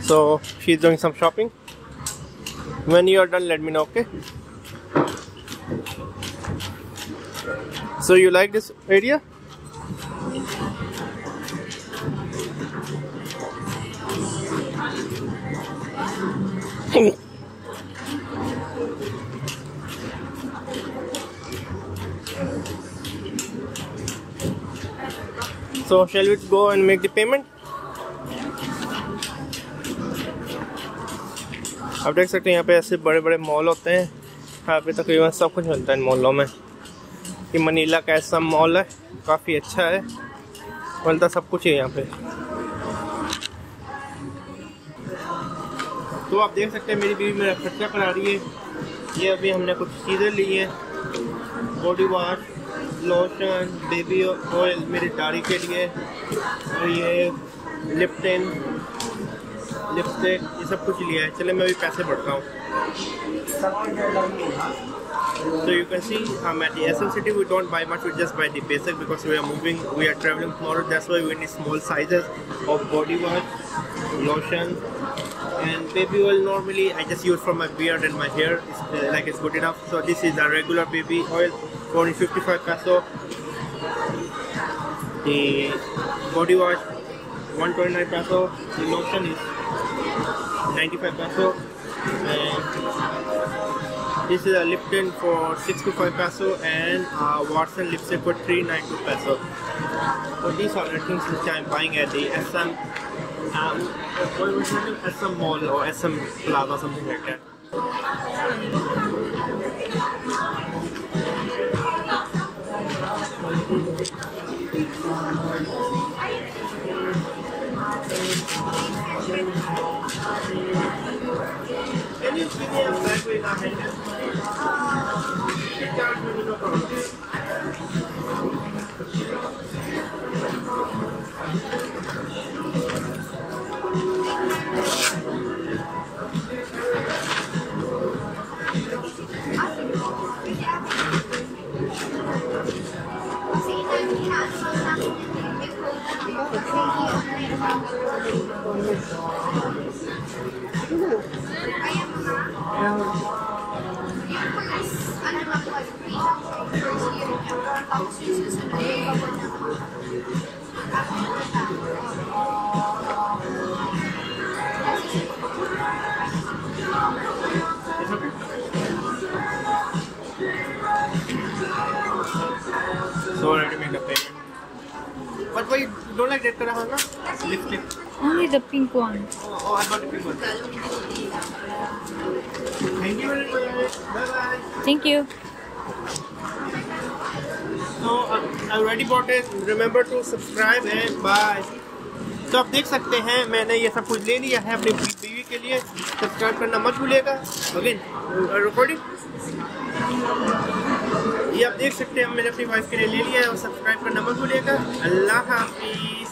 So she's doing some shopping. When you are done, let me know, okay? So you like this area? So shall we go and make the payment? आप देख सकते हैं यहाँ पे ऐसे बड़े बड़े मॉल होते हैं। यहाँ पे तकरीबन सब कुछ मिलता है इन मॉलों में। ये मनीला का ऐसा मॉल है, काफ़ी अच्छा है, मिलता सब कुछ है यहाँ पे। तो आप देख सकते हैं मेरी बीवी मेरा खर्चा करा रही है। ये अभी हमने कुछ चीज़ें ली हैं, body wash, lotion, baby oil मेरी दाढ़ी के लिए, और ये लिपटिन, लिपस्टिक, ये सब कुछ लिया है। चले मैं अभी पैसे बढ़ता हूँ। So you can see at the SM City we don't buy much, we just buy the basic because we are moving, we are traveling tomorrow. That's why we need small sizes of body wash, lotion, and baby oil. Normally I just use for my beard and my hair, it's good enough. So this is a regular baby oil for 55 peso. The body wash 129 peso. The lotion is 95 peso. And this is a Lipton for 65 peso and Watson lipstick for 392 peso. So these are the things which I am buying at the SM SM Mall or SM Plaza, something like that. Can you give me a bag with a handle? No problem. So ready to make a payment. But why you don't like that color, na? Lipstick. Only the pink one. Oh, I got the pink one. Thank you very much. Bye bye. Thank you. So I already bought it. Remember to subscribe and bye. तो आप देख सकते हैं मैंने ये सब कुछ ले लिया है अपनी बीवी के लिए। सब्सक्राइब करना मत भूलिएगा। अगेन रिकॉर्डिंग ये आप देख सकते हैं मैंने अपनी वाइफ के लिए ले लिया है और सब्सक्राइब करना मत भूलिएगा। अल्लाह हाफिज़।